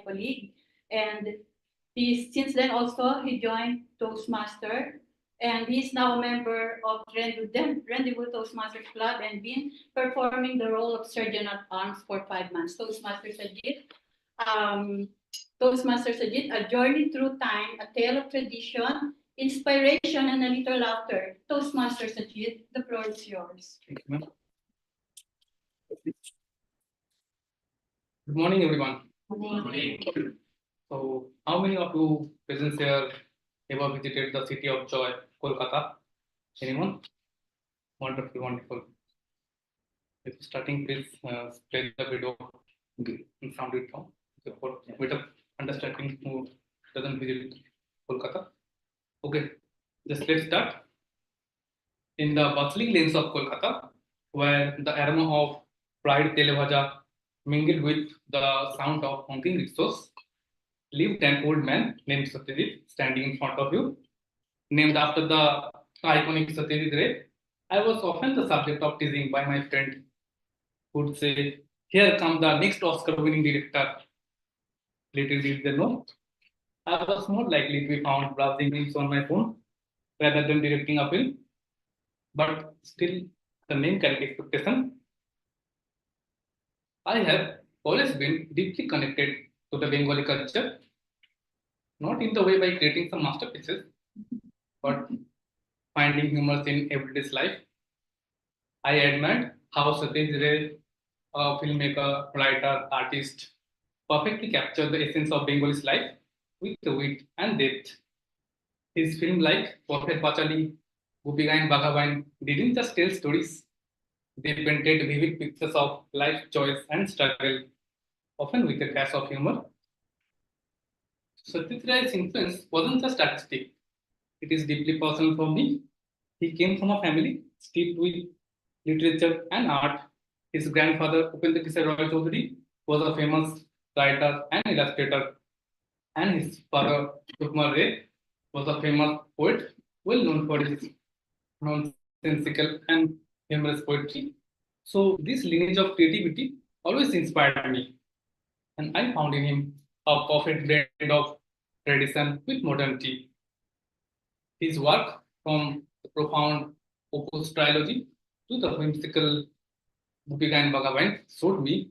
colleague. And since then also he joined Toastmaster, and he's now a member of Rendezvous Toastmasters Club and been performing the role of Surgeon at Arms for 5 months. Um, Toastmasters Ajit, a journey through time, a tale of tradition, inspiration, and a little laughter. Toastmasters Ajit, the floor is yours. Thank you, ma'am. Good morning, everyone. Good morning. So, how many of you present here ever visited the city of joy, Kolkata? Anyone? Wonderful, wonderful. If starting, please play the video and sound it down. For better understanding who doesn't visit Kolkata. Okay, just let's start. In the bustling lanes of Kolkata, where the aroma of fried telebhaja mingled with the sound of honking rickshaws, lived an old man named Satyajit standing in front of you. Named after the iconic Satyajit Ray, I was often the subject of teasing by my friend who would say, "Here comes the next Oscar winning director." Little did they know, I was more likely to be found browsing memes on my phone rather than directing a film. But still, the name carried expectation. I have always been deeply connected to the Bengali culture, not in the way by creating some masterpieces, but finding humor in everyday's life. I admired how Satish Ray, a filmmaker, writer, artist, perfectly captured the essence of Bengal's life with wit and depth. His film like Pothet Pachali, Gupigain Bhagavan didn't just tell stories, they painted vivid pictures of life choice and struggle, often with a dash of humor. Satyajit Ray's influence wasn't just artistic, it is deeply personal for me. He came from a family steeped with literature and art. His grandfather, Upendra Kisar Roy Chaudhary, was a famous writer and illustrator, and his father, Sukumar Ray, was a famous poet, well known for his nonsensical and humorous poetry. So, this lineage of creativity always inspired me, and I found in him a perfect blend of tradition with modernity. His work, from the profound Opus trilogy to the whimsical Bhupika and Bhagavan, showed me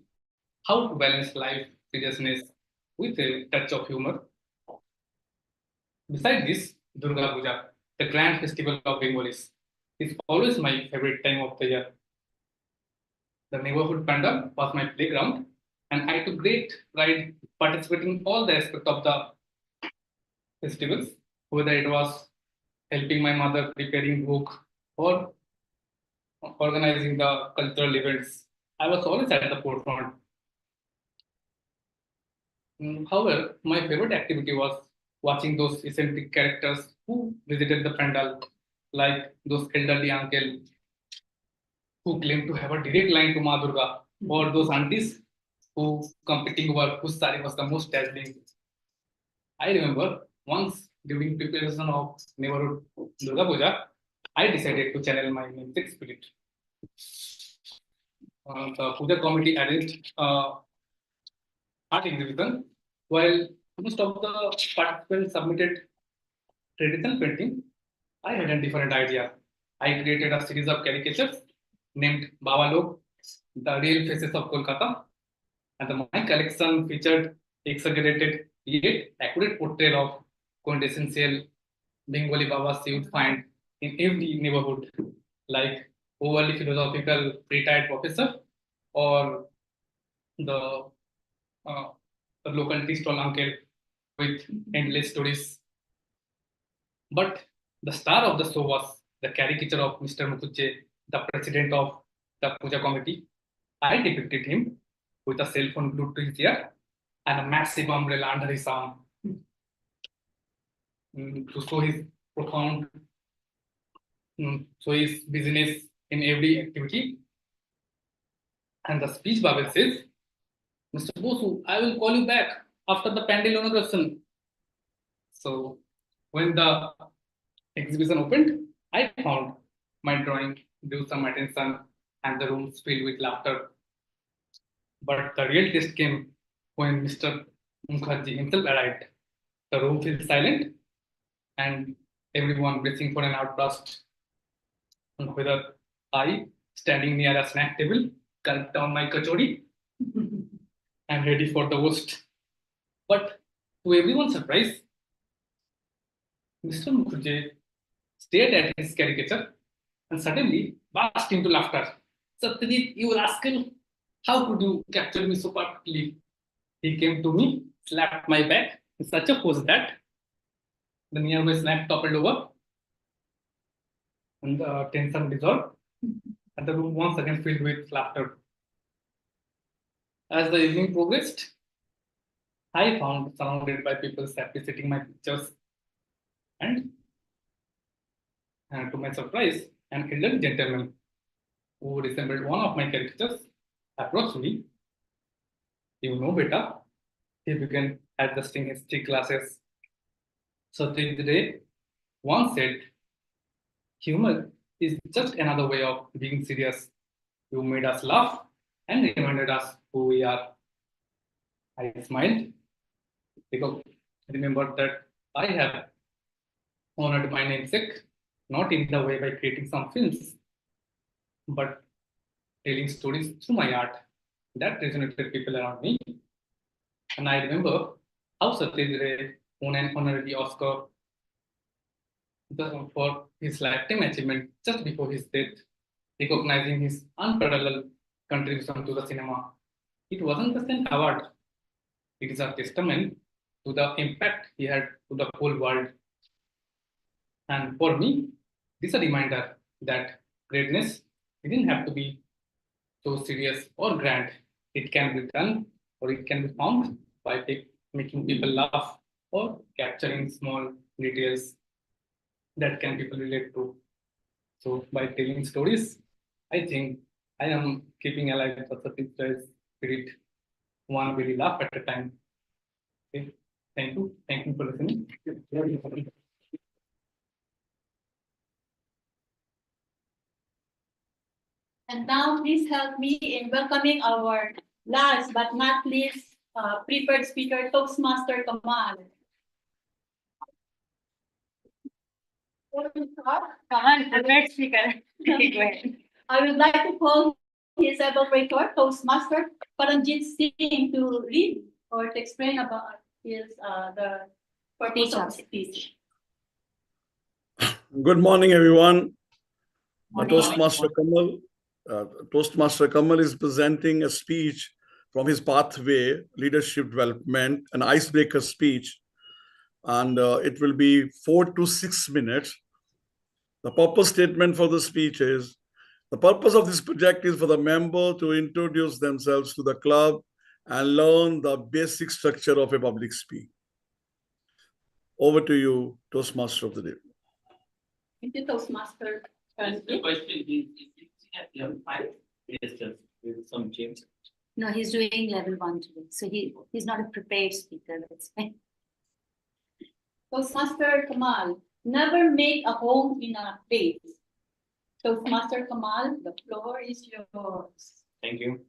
how to balance life seriousness with a touch of humor. Besides this, Durga Puja, the grand festival of Bengalis, is always my favorite time of the year. The neighborhood pandal was my playground, and I took great pride participating in all the aspects of the festivals, whether it was helping my mother preparing book or organizing the cultural events. I was always at the forefront. However, my favorite activity was watching those eccentric characters who visited the pandal, like those elderly uncle who claimed to have a direct line to Ma Durga, or those aunties who competing over whose sari was the most dazzling. I remember once during preparation of neighborhood Durga Puja, I decided to channel my namesake spirit. The Puja committee arranged art exhibition, while most of the participants submitted traditional painting. I had a different idea. I created a series of caricatures named Babalog, the real faces of Kolkata, and my collection featured exaggerated yet accurate portrait of quintessential Bengali Babas you would find in every neighborhood, like overly philosophical retired professor or the, uh, the local tea stall uncle with endless stories. But the star of the show was the caricature of Mr. Mukherjee, the president of the Puja committee. I depicted him with a cell phone glued to his ear and a massive umbrella under his arm to show his profound, show his business in every activity. And the speech bubble says, "Mr. Bosu, I will call you back after the pandal inauguration." So when the exhibition opened, I found my drawing drew some attention and the rooms filled with laughter. But the real test came when Mr. Mukherjee himself arrived. The room feels silent and everyone bracing for an outburst. And whether I, standing near a snack table, gulped down my kachori and ready for the worst. But to everyone's surprise, Mr. Mukherjee stared at his caricature and suddenly burst into laughter. Satyajit, you rascal, how could you capture me so perfectly? He came to me, slapped my back in such a force that the nearby snack toppled over and the tension dissolved, and the room once again filled with laughter. As the evening progressed, I found surrounded by people appreciating my pictures, and to my surprise, an elderly gentleman who resembled one of my caricatures approached me. You know, beta, he began adjusting his thick glasses. So day once said, humor is just another way of being serious. You made us laugh and reminded us who we are. I smiled because I remembered that I have honored my namesake, not in the way by creating some films, but telling stories through my art. That resonated with people around me. And I remember how Satyajit Ray won an honorary Oscar for his lifetime achievement just before his death, recognizing his unparalleled contribution to the cinema. It wasn't just an award, it is a testament to the impact he had to the whole world. And for me, this is a reminder that greatness didn't have to be so serious or grand. It can be done or it can be found by making people laugh or capturing small details that can people relate to. So by telling stories, I think I am keeping alive the Satyajit spirit, one very laugh at a time. Okay. Thank you. Thank you for listening. And now please help me in welcoming our last but not least preferred speaker, Toastmaster Kamal. Kamal, prepared speaker. Okay, go ahead. I would like to call his celebrator, Toastmaster Paranjit Singh, to read or to explain about his the purpose of his speech. Good morning, everyone. Morning. Toastmaster Kamal is presenting a speech from his pathway, leadership development, an icebreaker speech, and it will be 4 to 6 minutes. The purpose statement for the speech is, the purpose of this project is for the member to introduce themselves to the club and learn the basic structure of a public speech. Over to you, Toastmaster of the day. Thank you, Toastmaster. The question is, you have 5 questions with some change. No, he's doing level 1 today. So he's not a prepared speaker. That's fine. Toastmaster Kamal, never make a home in a place. Toastmaster Kamal, the floor is yours. Thank you.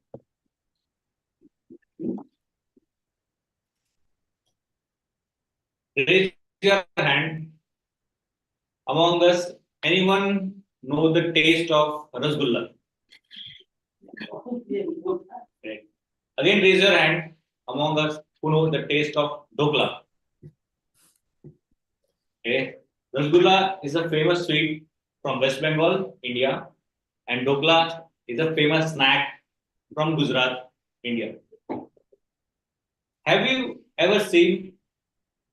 Raise your hand. Among us, anyone know the taste of rasgulla? Okay. Again, raise your hand. Among us, who know the taste of dokla? Okay. Rasgulla is a famous sweet from West Bengal, India, and dokla is a famous snack from Gujarat, India. Have you ever seen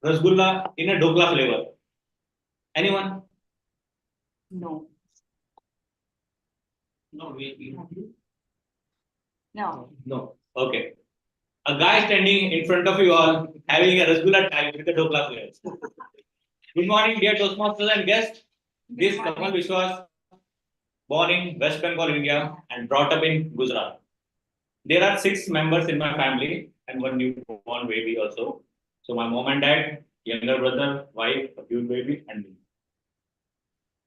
rasgulla in a dokla flavor? Anyone? No. No, No. No. Okay. A guy standing in front of you all having a rasgulla type with a dokla flavor. Good morning, dear Toastmasters and guests. This Kamal Vishwas, born in West Bengal, India, and brought up in Gujarat. There are 6 members in my family and 1 newborn baby also. So my mom and dad, younger brother, wife, a cute baby, and me.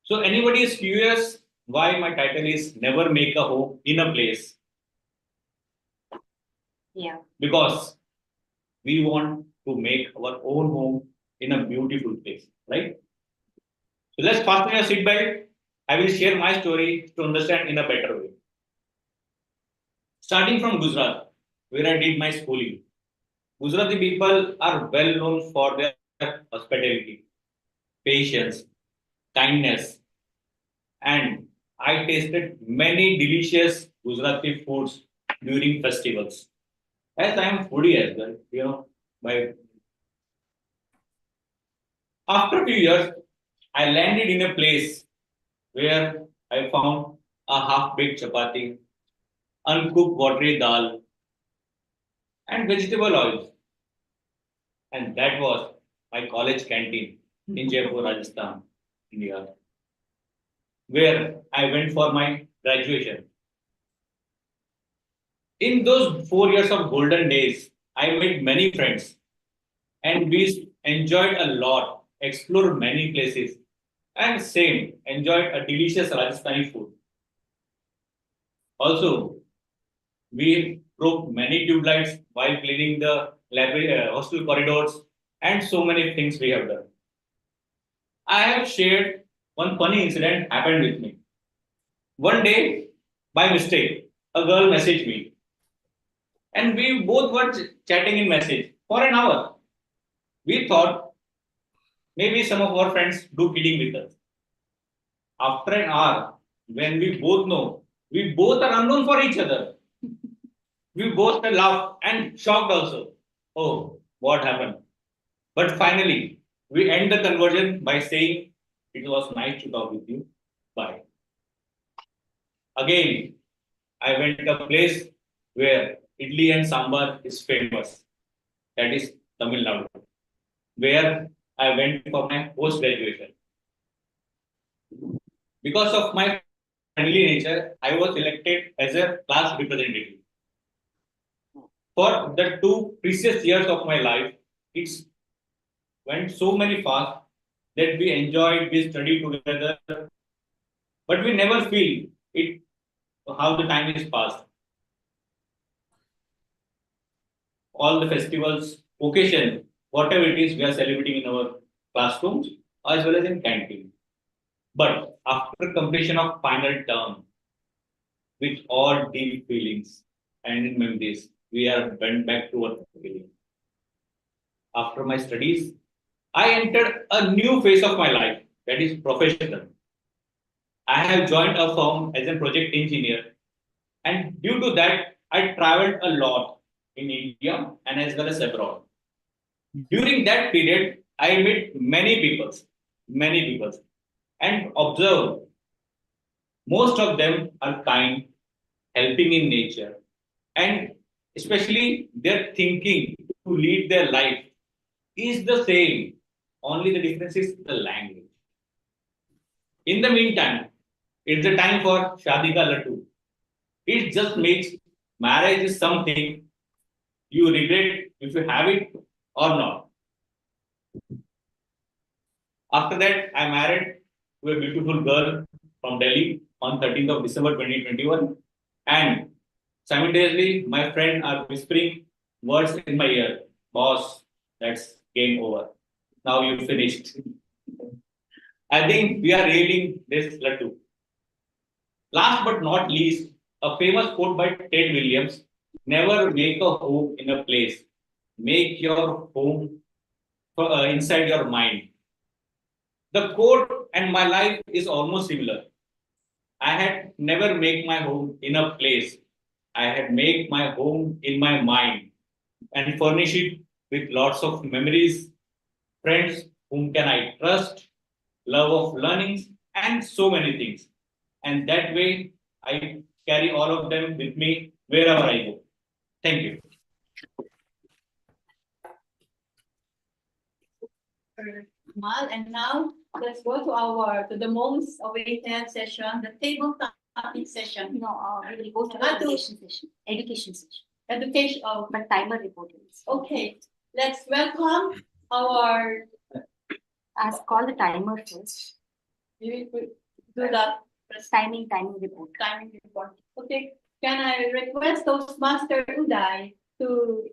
So anybody is curious why my title is Never Make a Home in a Place? Yeah. Because we want to make our own home in a beautiful place, right? So let's fasten your seatbelt. I will share my story to understand in a better way. Starting from Gujarat, where I did my schooling. Gujarati people are well known for their hospitality, patience, kindness, and I tasted many delicious Gujarati foods during festivals. As I am foodie as well, by after a few years, I landed in a place where I found a half-baked chapati, uncooked watery dal, and vegetable oils. And that was my college canteen in Jaipur, Rajasthan, India, where I went for my graduation. In those 4 years of golden days, I made many friends and we enjoyed a lot, explored many places, and same, enjoyed a delicious Rajasthani food. Also, we broke many tube lights while cleaning the library, hostel corridors, and so many things we have done. I have shared one funny incident happened with me. One day, by mistake, a girl messaged me, and we both were chatting in message for an hour. We thought maybe some of our friends do kidding with us. After an hour, when we both know we both are unknown for each other, we both laughed and shocked also. Oh, what happened? But finally, we end the conversion by saying, it was nice to talk with you. Bye. Again, I went to a place where idli and sambar is famous. That is Tamil Nadu, where I went for my post graduation. Because of my friendly nature, I was elected as a class representative. For the 2 precious years of my life, it's went so many fast that we enjoyed, we studied together, but we never feel it how the time is passed. All the festivals, occasion, whatever it is, we are celebrating in our classrooms as well as in canteen. But after completion of final term, with all deep feelings and memories, we are went back to our feeling. After my studies, I entered a new phase of my life, that is professional. I have joined a firm as a project engineer, and due to that, I traveled a lot in India and as well as abroad. During that period, I met many people, and observed most of them are kind, helping in nature, and especially their thinking to lead their life is the same. Only the difference is the language. In the meantime, it's the time for Shadi Ka Laddu. It just makes marriage is something you regret if you have it or not. After that, I married to a beautiful girl from Delhi on 13th of December 2021. And simultaneously, my friends are whispering words in my ear. Boss, that's game over. Now you finished. I think we are railing this laddu. Last but not least, a famous quote by Ted Williams: never make a home in a place. Make your home inside your mind. The quote and my life is almost similar. I had never make my home in a place. I had make my home in my mind and furnish it with lots of memories, friends whom can I trust, love of learnings, and so many things. And that way, I carry all of them with me wherever I go. Thank you. Kamal, and now let's go to the most awaited session, the table topic session. No, we will go to the Ah, to- education session. Education session. Education. Oh, But timer reporting. okay. Let's welcome our. Ask call the timer first. We will do that Timing report. timing report. Okay. Can I request Toastmaster Uday to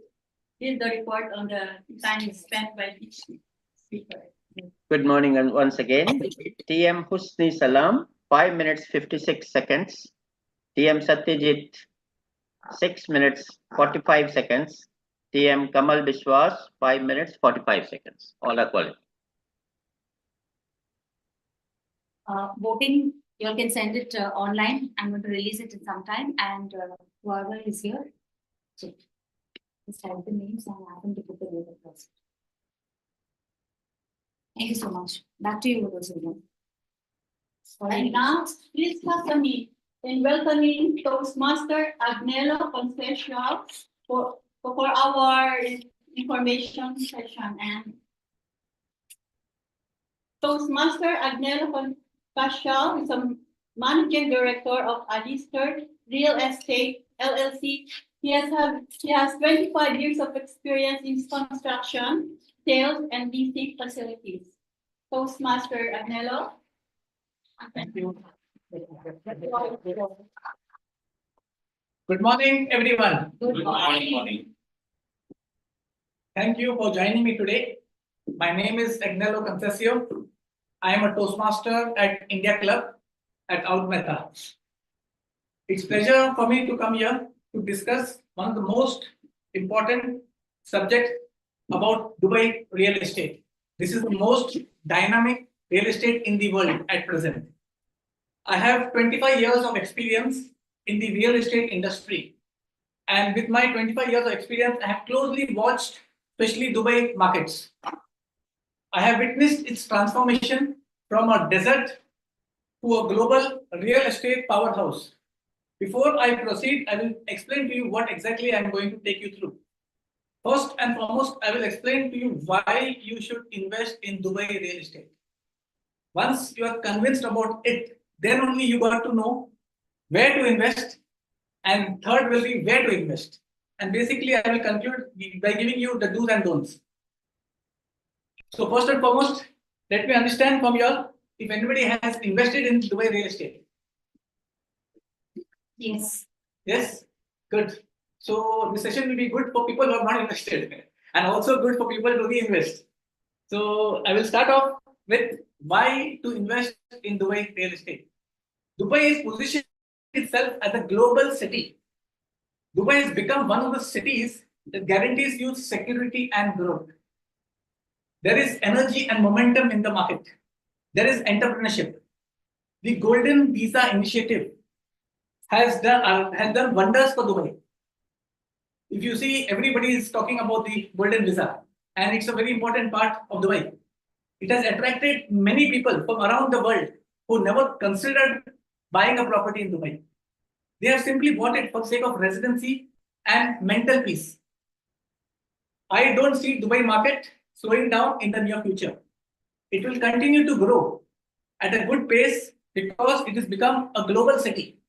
read the report on the time spent by each speaker. Good morning and once again. TM Husni Salam, 5 minutes 56 seconds. TM Satyajit, 6 minutes 45 seconds. TM Kamal Biswas, 5 minutes 45 seconds. All are qualified. Voting, you all can send it online. I'm going to release it in some time, and whoever is here, just type the names and ask them to put the vote across. Thank you so much. Back to you, Rosalie. And now, please welcome me in welcoming Toastmaster Agnello Concession for our information session. And Toastmaster Agnello Concession is a managing director of Alistair Real Estate LLC. He has 25 years of experience in construction, sales, and leasing facilities. Toastmaster Agnello. Thank you. Good morning, everyone. Good morning. Thank you for joining me today. My name is Agnello Concession. I am a Toastmaster at India Club at Outmeta. It's a pleasure for me to come here to discuss one of the most important subjects about Dubai real estate. This is the most dynamic real estate in the world at present. I have 25 years of experience in the real estate industry. And with my 25 years of experience, I have closely watched, especially Dubai markets. I have witnessed its transformation from a desert to a global real estate powerhouse. Before I proceed, I will explain to you what exactly I am going to take you through. First and foremost, I will explain to you why you should invest in Dubai real estate. Once you are convinced about it, then only you got to know where to invest, and third will be where to invest. And basically, I will conclude by giving you the do's and don'ts. So first and foremost, let me understand from you all if anybody has invested in Dubai real estate. Yes. Yes, good. So this session will be good for people who have not invested and also good for people to reinvest. So I will start off with why to invest in Dubai real estate. Dubai is positioned itself as a global city. Dubai has become one of the cities that guarantees you security and growth. There is energy and momentum in the market. There is entrepreneurship. The Golden Visa Initiative has done wonders for Dubai. If you see, everybody is talking about the Golden Visa, and it's a very important part of Dubai. It has attracted many people from around the world who never considered buying a property in Dubai. They have simply bought it for the sake of residency and mental peace. I don't see Dubai market slowing down in the near future. It will continue to grow at a good pace because it has become a global city.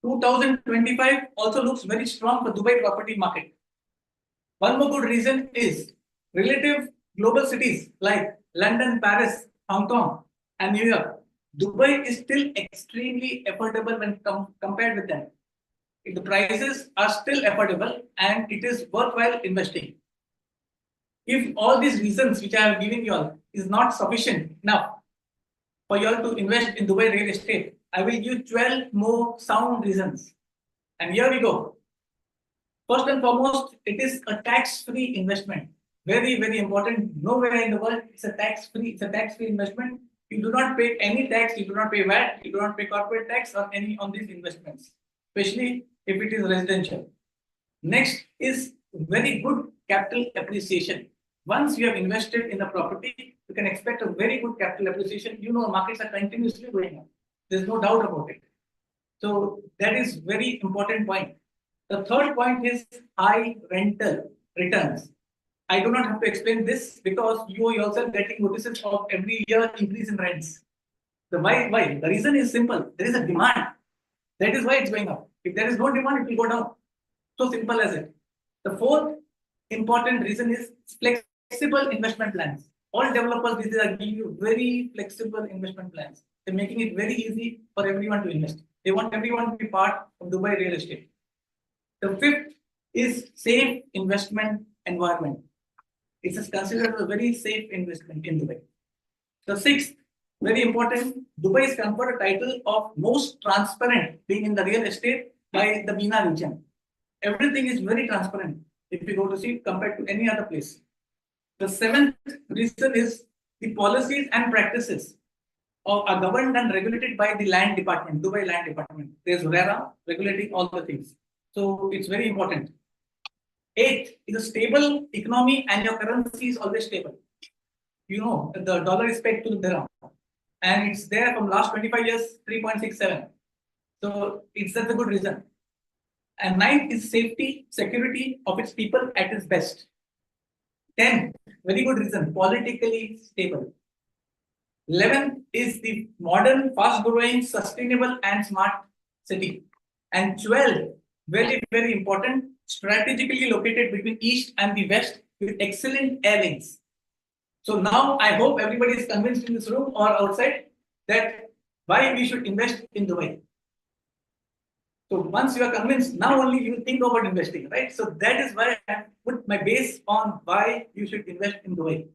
2025 also looks very strong for Dubai property market. One more good reason is relative global cities like London, Paris, Hong Kong, and New York. Dubai is still extremely affordable when compared with them. The prices are still affordable and it is worthwhile investing. If all these reasons which I have given you all is not sufficient enough for you all to invest in Dubai real estate, I will give 12 more sound reasons. And here we go. First and foremost, it is a tax-free investment. Very, very important. Nowhere in the world it's a tax-free investment. You do not pay any tax, you do not pay VAT, you do not pay corporate tax or any on these investments, especially if it is residential. Next is very good capital appreciation. Once you have invested in a property, you can expect a very good capital appreciation. You know, markets are continuously going up. There's no doubt about it. So that is very important point. The third point is high rental returns. I do not have to explain this because you yourself getting notices of every year increase in rents. The why? The reason is simple. There is a demand. That is why it's going up. If there is no demand, it will go down. So simple as it. The fourth important reason is flexible investment plans. All developers these are giving you very flexible investment plans. They're making it very easy for everyone to invest. They want everyone to be part of Dubai real estate. The fifth is safe investment environment. It is considered a very safe investment in Dubai. The sixth, very important, Dubai is conferred a title of most transparent being in the real estate by the MENA region. Everything is very transparent if you go to see compared to any other place. The seventh reason is the policies and practices are governed and regulated by the land department, Dubai land department. There's RERA regulating all the things. So it's very important. Eighth is a stable economy and your currency is always stable. You know, the dollar is pegged to the dirham and it's there from last 25 years, 3.67. So it's such a good reason. And ninth is safety, security of its people at its best. 10, very good reason, politically stable. 11 is the modern, fast-growing, sustainable and smart city. And 12, very, very important, strategically located between east and the west with excellent air links. So now I hope everybody is convinced in this room or outside that why we should invest in Dubai. So once you are convinced, now only you will think about investing, right? So that is why I put my base on why you should invest in Dubai.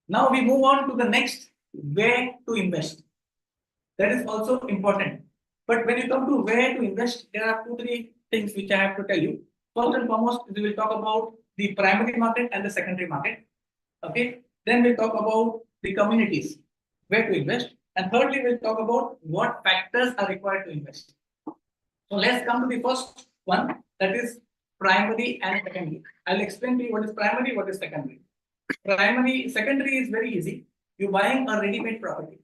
Now we move on to the next, where to invest. That is also important. But when you come to where to invest, there are 2-3 things which I have to tell you. First and foremost, we will talk about the primary market and the secondary market. Okay. Then we'll talk about the communities, where to invest. And thirdly, we'll talk about what factors are required to invest. So let's come to the first one, that is primary and secondary. I'll explain to you what is primary, what is secondary. Secondary is very easy. You're buying a ready-made property.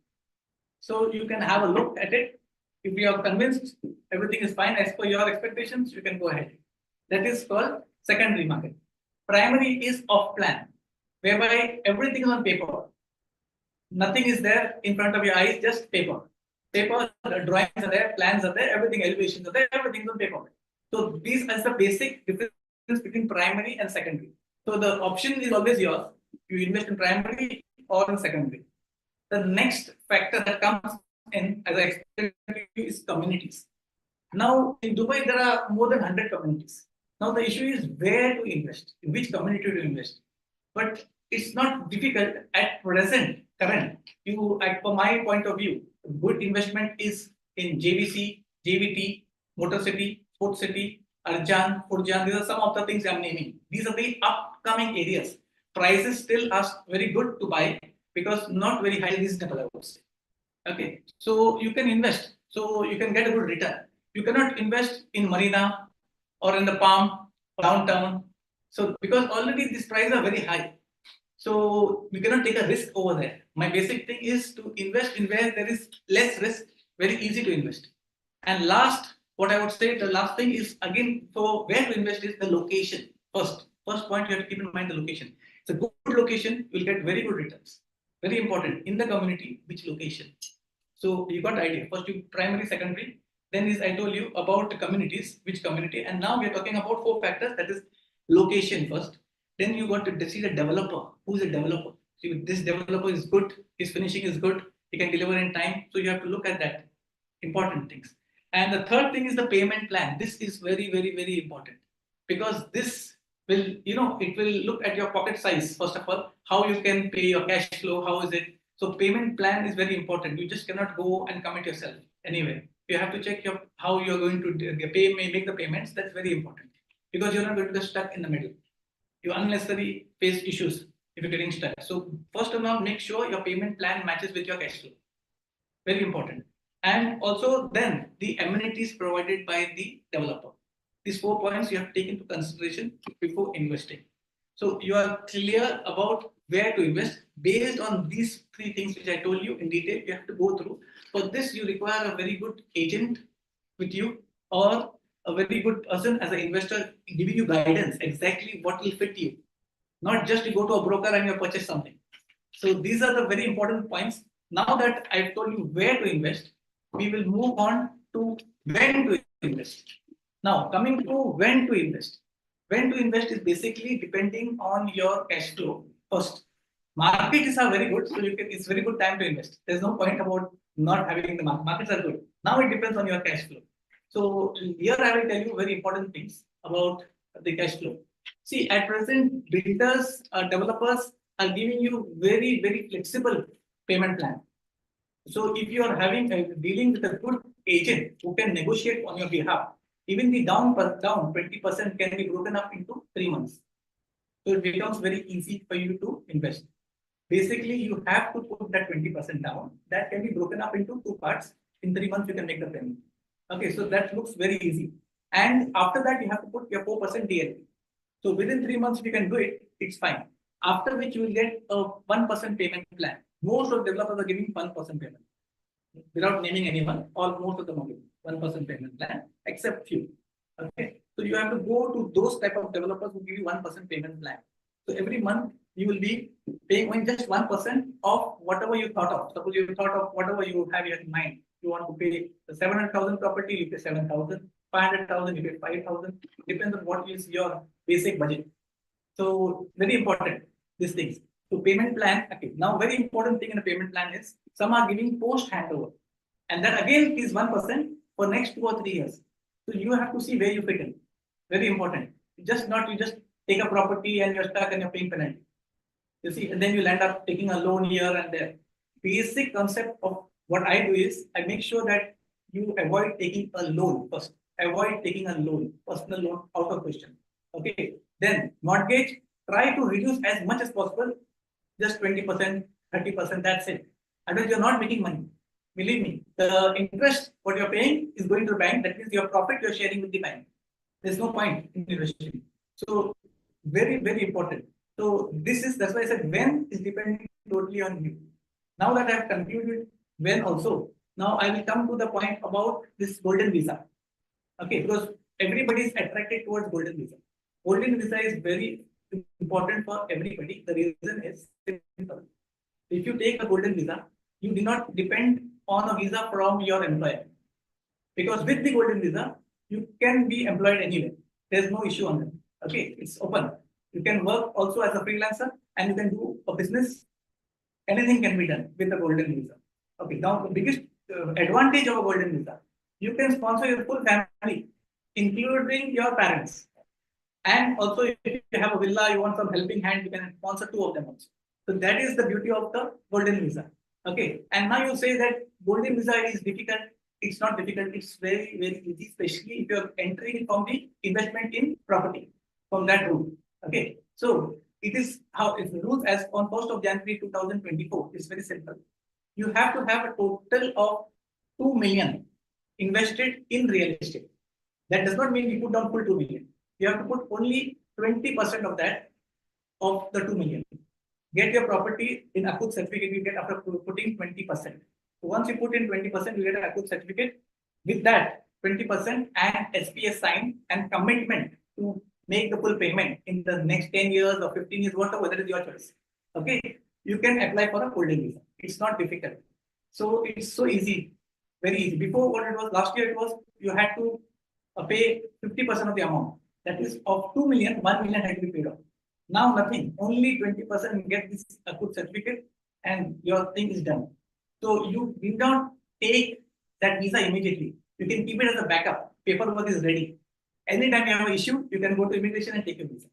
So you can have a look at it. If you are convinced everything is fine as per your expectations, you can go ahead. That is called secondary market. Primary is off plan, whereby everything is on paper. Nothing is there in front of your eyes, just paper. Paper, the drawings are there, plans are there, everything, elevations are there, everything is on paper. So these are the basic difference between primary and secondary. So the option is always yours. You invest in primary or in secondary. The next factor that comes in, as I explained to you, is communities. Now in Dubai, there are more than 100 communities. Now the issue is where to invest, in which community to invest. But it's not difficult at present, current. For my point of view, good investment is in JVC, JVT, Motor City, Port City, Arjan, Furjan. These are some of the things I'm naming. These are the upcoming areas. Prices still are very good to buy because not very high reasonable, I would say. Okay, so you can invest. So you can get a good return. You cannot invest in Marina or in the Palm, downtown. So because already these prices are very high. So you cannot take a risk over there. My basic thing is to invest in where there is less risk, very easy to invest. And last, what I would say, the last thing is again for where to invest is the location. First point you have to keep in mind the location. It's a good location, you will get very good returns. Very important in the community, which location. So you got the idea. First you primary, secondary. Then is I told you about the communities, which community, and now we are talking about 4 factors. That is location first. Then you got to see the developer. Who's a developer? So this developer is good, his finishing is good, he can deliver in time. So you have to look at that. Important things. And the third thing is the payment plan. This is very, very, very important because this will, it will look at your pocket size. First of all, how you can pay your cash flow, how is it? So payment plan is very important. You just cannot go and commit yourself anyway. You have to check how you're going to make the payments. That's very important because you're not going to get stuck in the middle. You unnecessarily face issues if you're getting stuck. So first of all, make sure your payment plan matches with your cash flow. Very important. And also then the amenities provided by the developer. These 4 points you have to take into consideration before investing. So you are clear about where to invest based on these 3 things which I told you in detail. You have to go through. For this, you require a very good agent with you or a very good person as an investor giving you guidance exactly what will fit you. Not just to go to a broker and you purchase something. So these are the very important points. Now that I've told you where to invest, we will move on to when to invest. Now coming to when to invest. When to invest is basically depending on your cash flow. First, markets are very good, so it's very good time to invest. There's no point about not having the markets are good. Now it depends on your cash flow. So here I will tell you very important things about the cash flow. See, at present, builders, developers are giving you very, very flexible payment plan. So if you are having dealing with a good agent who can negotiate on your behalf, even the down 20% can be broken up into 3 months. So it becomes very easy for you to invest. Basically, you have to put that 20% down. That can be broken up into 2 parts. In 3 months, you can make the payment. Okay, so that looks very easy. And after that, you have to put your 4% DLP. So within 3 months, if you can do it, it's fine. After which you will get a 1% payment plan. Most of developers are giving 1% payment. Without naming anyone, most of them are giving 1% payment plan, except few. Okay, so you have to go to those type of developers who give you 1% payment plan. So every month you will be paying only just 1% of whatever you thought of. Suppose you thought of whatever you have in mind. You want to pay the 700,000 property, you pay 7,000. 500,000, you pay 5,000. Depends on what is your basic budget. So very important, these things. So payment plan, okay. Now very important thing in a payment plan is some are giving post handover. And that again is 1% for next 2 or 3 years. So you have to see where you fit in. Very important. You just take a property and you're stuck and you're paying penalty. You see, and then you'll end up taking a loan here and there. Basic concept of what I do is I make sure that you avoid taking a loan first. Avoid taking a loan, personal loan out of question. Okay. Then mortgage, try to reduce as much as possible. Just 20%, 30%, that's it. Otherwise, you're not making money. Believe me, the interest what you're paying is going to the bank. That means your profit you're sharing with the bank. There's no point in investing. So very, very important. So that's why I said when is depending totally on you. Now that I've concluded when also, now I will come to the point about this golden visa. Okay, because everybody is attracted towards golden visa. Golden visa is very important for everybody. The reason is simple. If you take a golden visa, you do not depend on a visa from your employer. Because with the golden visa, you can be employed anywhere. There's no issue on that. Okay, it's open. You can work also as a freelancer and you can do a business. Anything can be done with the golden visa. Okay, now the biggest advantage of a golden visa, you can sponsor your full family, including your parents. And also, if you have a villa, you want some helping hand, you can sponsor 2 of them also. So that is the beauty of the golden visa. Okay, and now you say that golden visa is difficult. It's not difficult. It's very, very easy, especially if you're entering from the investment in property from that route. Okay, so it is how it's rules as on 1st of January 2024. It's very simple. You have to have a total of 2 million invested in real estate. That does not mean you put down full 2 million. You have to put only 20% of that of the 2 million. Get your property in Akut certificate, you get after putting 20%. So once you put in 20%, you get an Akut certificate. With that 20% and SPS sign and commitment to make the full payment in the next 10 years or 15 years, whatever, that is your choice. Okay, you can apply for a golden visa. It's not difficult. So it's so easy, very easy. Before what it was last year, it was you had to pay 50% of the amount. That is of 2 million, 1 million had to be paid off. Now nothing, only 20% get this Akut certificate and your thing is done. So you need not take that visa immediately. You can keep it as a backup. Paperwork is ready. Anytime you have an issue, you can go to immigration and take a visa.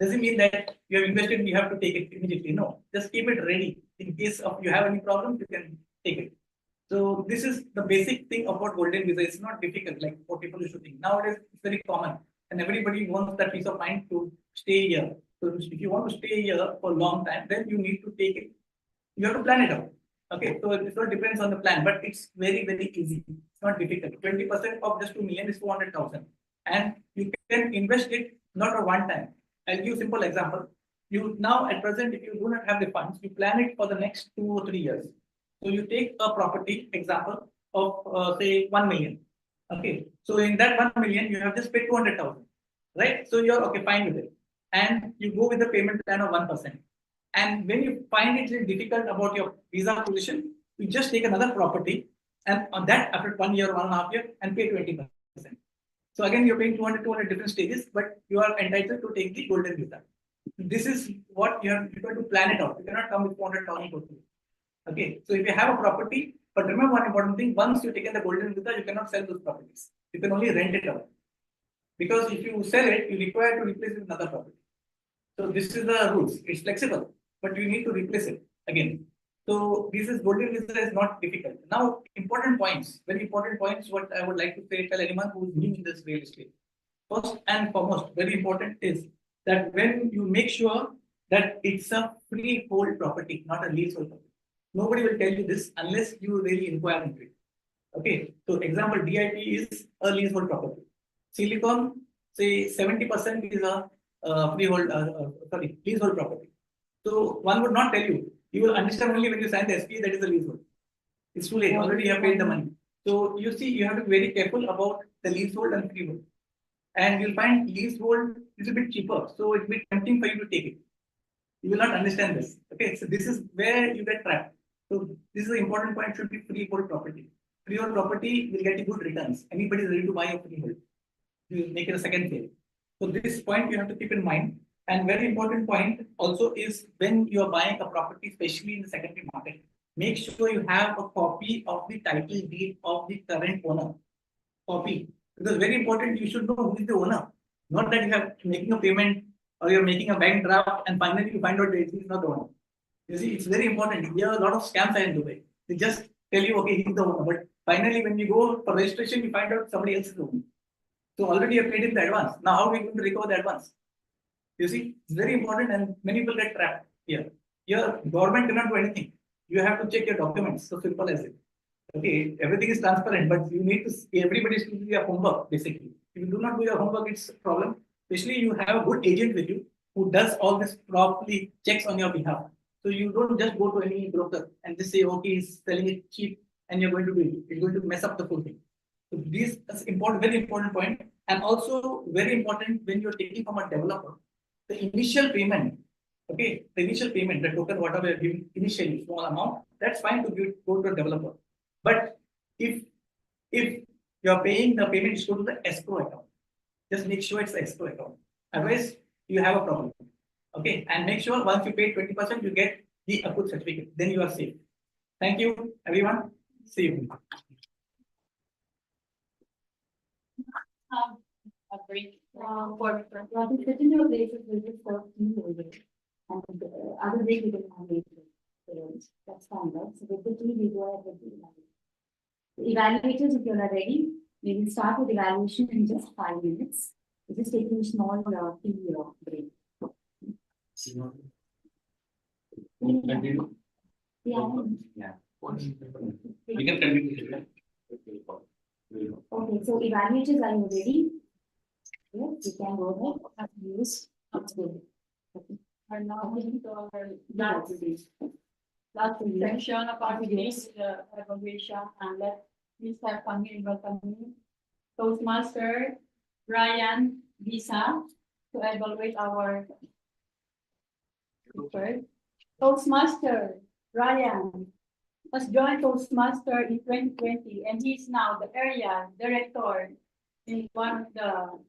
Doesn't mean that you have invested, you have to take it immediately. No, just keep it ready. In case of you have any problems, you can take it. So this is the basic thing about golden visa. It's not difficult like what people used to think. Nowadays, it's very common. And everybody wants that peace of mind to stay here. So if you want to stay here for a long time, then you need to take it. You have to plan it out. Okay, so it all depends on the plan, but it's very, very easy. It's not difficult. 20% of just 2 million is 400,000. And you can invest it not at one time. I'll give you a simple example. You now at present, if you do not have the funds, you plan it for the next 2 or 3 years. So you take a property example of say 1 million. Okay, so in that 1 million, you have just paid 200,000, right? So you're okay, fine with it. And you go with the payment plan of 1%. And when you find it difficult about your visa position, you just take another property and on that after 1 year, 1.5 years and pay 20%. So again, you're paying 200 different stages, but you are entitled to take the golden visa. This is what you're going to plan it out. You cannot come with 400,000 totally. Okay, so if you have a property, but remember one important thing, once you take the golden visa, you cannot sell those properties. You can only rent it out. Because if you sell it, you require to replace it with another property. So this is the rules. It's flexible, but you need to replace it again. So this is golden visa is not difficult. Now, important points, very important points. What I would like to say, tell anyone who is new in this real estate. First and foremost, very important is that when you make sure that it's a freehold property, not a leasehold property. Nobody will tell you this unless you really inquire into it. Okay, so example, DIP is a leasehold property. Silicon, say 70% is a freehold, leasehold property. So one would not tell you. You will understand only when you sign the SPA that is a leasehold. It's too late. Already you have paid the money. So you see, you have to be very careful about the leasehold and freehold. And you'll find leasehold is a bit cheaper. So it will be tempting for you to take it. You will not understand this. Okay, so this is where you get trapped. So this is the important point, should be freehold property. Freehold property will get you good returns. Anybody is ready to buy a freehold. You make it a second sale. So this point you have to keep in mind. And very important point also is when you are buying a property, especially in the secondary market, make sure you have a copy of the title deed of the current owner. Copy. Because very important, you should know who is the owner. Not that you have making a payment or you're making a bank draft and finally you find out that he is not the owner. You see, it's very important. There are a lot of scams in Dubai. They just tell you, okay, he's the owner. But finally, when you go for registration, you find out somebody else is the owner. So already you have paid him the advance. Now, how are we going to recover the advance? You see, it's very important and many people get trapped here. Here, government cannot do anything. You have to check your documents. So simple as it. Okay, everything is transparent, but you need to, everybody is to do their homework, basically. If you do not do your homework, it's a problem. Especially you have a good agent with you who does all this properly, checks on your behalf. So you don't just go to any broker and just say, okay, he's selling it cheap and you're going to do it. It's going to mess up the whole thing. So this is important, very important point. And also very important when you're taking from a developer, the initial payment, okay, the initial payment, the token, whatever you're giving initially, small amount, that's fine to give, go to a developer. But if you're paying, the payment is go to the escrow account. Just make sure it's the escrow account. Otherwise, you have a problem. Okay, and make sure once you pay 20%, you get the approved certificate. Then you are safe. Thank you, everyone. See you. A break for the second year basis will be 14 holders and the other day we will have 8 holders. That's fine, right? So basically we go ahead with the evaluators. If you are ready, we will start with evaluation in just 5 minutes. We're just taking a small tea break. Continue. Yeah. We can continue. Okay, so evaluators, are you ready? Yes, you can go ahead and use. Okay. And now we to our last section of our this evaluation, and let me start coming welcoming Toastmaster Ryan Visa to evaluate our speaker. Toastmaster Ryan has joined Toastmaster in 2020, and he is now the area director in one of the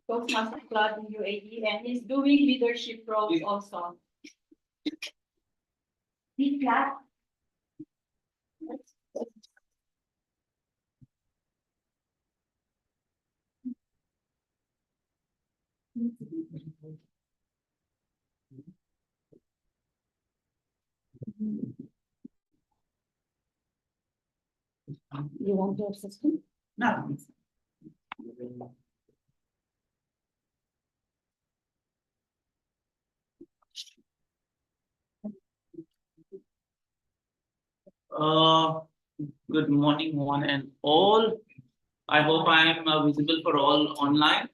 Toastmaster Club in UAE, and he's doing leadership roles also. Please clap. You want your system? No. Good morning, one and all. I hope I am visible for all online.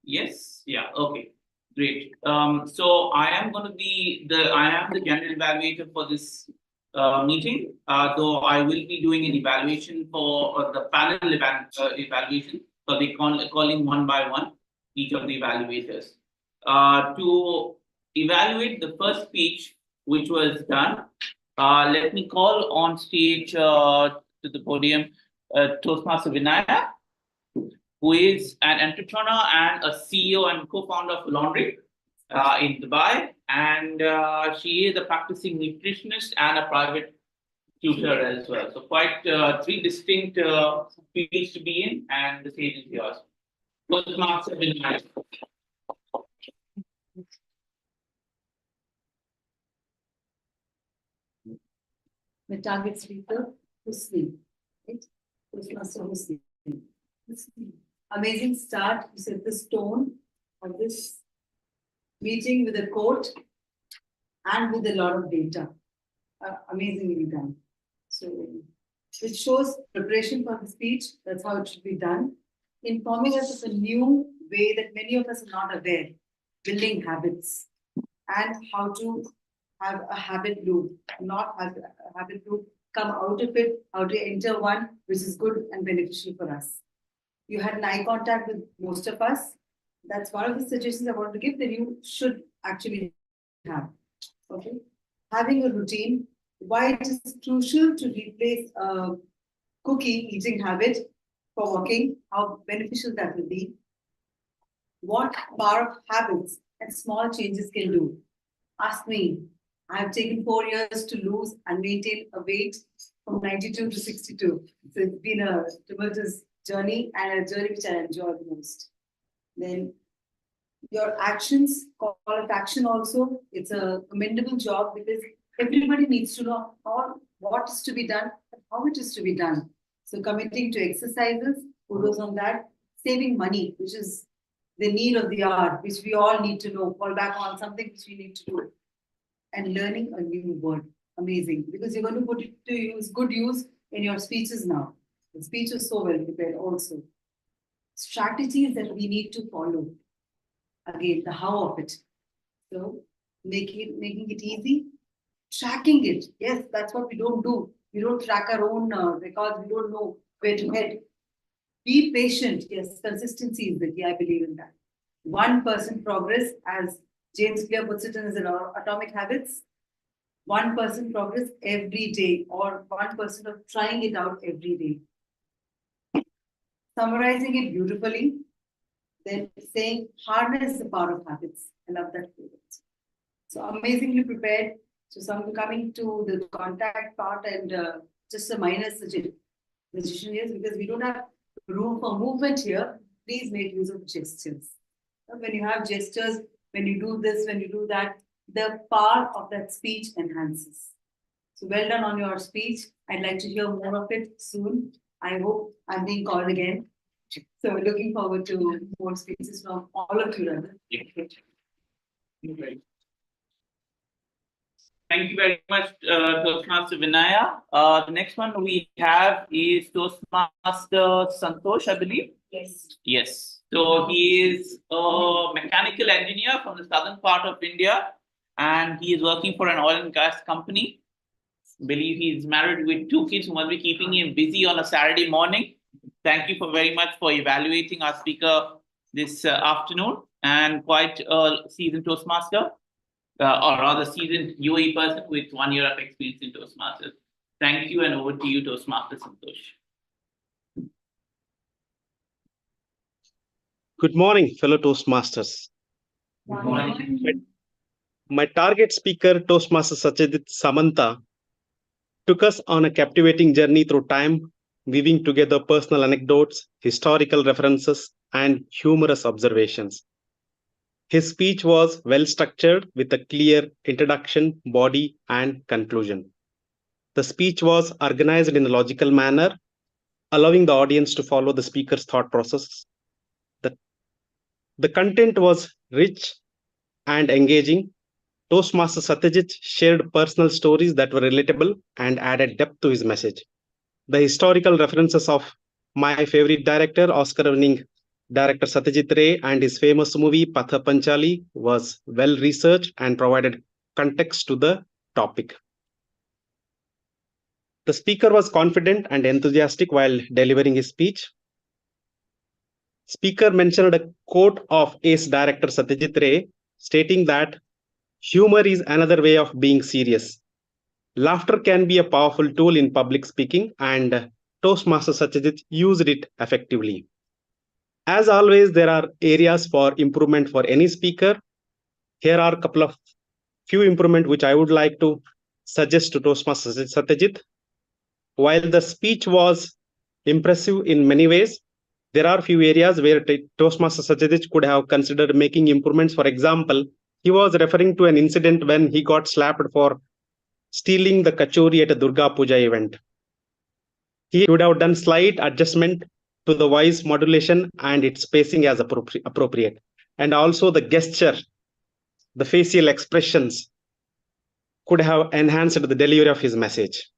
Yes, yeah, okay, great. So I am going to be the general evaluator for this meeting. Though I will be doing an evaluation for the panel evaluation. So they calling one by one each of the evaluators to evaluate the first speech which was done. Let me call on stage to the podium Toastmaster Vinaya, who is an entrepreneur and a CEO and co-founder of Laundry in Dubai. And she is a practicing nutritionist and a private tutor as well. So quite three distinct fields to be in, and the stage is yours. Toastmaster Vinay. The target speaker, Husni. Right? Toastmaster Husni. Amazing start. You set the tone of this meeting with a quote and with a lot of data. Amazingly done. So it shows preparation for the speech. That's how it should be done. Informing us of a new way that many of us are not aware, building habits, and how to have a habit loop, not have a habit loop, come out of it, how to enter one which is good and beneficial for us. You had an eye contact with most of us. That's one of the suggestions I want to give that you should actually have. Okay. Having a routine, why it is crucial to replace a cookie eating habit for walking, how beneficial that will be. What power of habits and small changes can do. Ask me. I have taken 4 years to lose and maintain a weight from 92 to 62. So it's been a tumultuous journey and a journey which I enjoy the most. Then your actions, call of action also, it's a commendable job because everybody needs to know what is to be done and how it is to be done. So committing to exercises, kudos on that. Saving money, which is the need of the hour, which we all need to know, fall back on something which we need to do. And learning a new word, amazing, because you're going to put it to good use in your speeches now. The speech is so well prepared also. Strategies that we need to follow. Again, the how of it. So making it easy, tracking it. Yes, that's what we don't do. We don't track our own records. We don't know where to head. Be patient. Yes, consistency is the key. I believe in that. 1% progress, as James Clear puts it in his Atomic Habits. 1% progress every day, or 1% of trying it out every day. Summarizing it beautifully. Then saying, harness the power of habits. I love that. So amazingly prepared. So some coming to the contact part and just a minor suggestion is because we don't have room for movement here. Please make use of gestures. When you have gestures, when you do this, when you do that, the power of that speech enhances. So well done on your speech. I'd like to hear more of it soon. I hope I'm being called again. So we're looking forward to more speeches from all of you. Thank you very much, Toastmaster Vinaya. The next one we have is Toastmaster Santosh, I believe. Yes. Yes. So he is a mechanical engineer from the southern part of India, and he is working for an oil and gas company. I believe he's married with 2 kids who must be keeping him busy on a Saturday morning. Thank you very much for evaluating our speaker this afternoon, and quite a seasoned Toastmaster, or rather seasoned UAE person with 1 year of experience in Toastmasters. Thank you, and over to you, Toastmaster Santosh. Good morning, fellow Toastmasters. Good morning. My target speaker, Toastmaster Satyajit Samanta, took us on a captivating journey through time, weaving together personal anecdotes, historical references, and humorous observations. His speech was well structured with a clear introduction, body, and conclusion. The speech was organized in a logical manner, allowing the audience to follow the speaker's thought process. The content was rich and engaging. Toastmaster Satyajit shared personal stories that were relatable and added depth to his message. The historical references of my favorite director, Oscar-winning director Satyajit Ray, and his famous movie Patha Panchali was well researched and provided context to the topic. The speaker was confident and enthusiastic while delivering his speech. Speaker mentioned a quote of ace director Satyajit Ray stating that humor is another way of being serious. Laughter can be a powerful tool in public speaking, and Toastmaster Satyajit used it effectively. As always, there are areas for improvement for any speaker. Here are a few improvements which I would like to suggest to Toastmaster Satyajit. While the speech was impressive in many ways, there are few areas where Toastmaster Satyajit could have considered making improvements. For example, he was referring to an incident when he got slapped for stealing the kachori at a Durga Puja event. He would have done slight adjustment to the voice modulation and its spacing as appropriate. And also the gesture, the facial expressions could have enhanced the delivery of his message.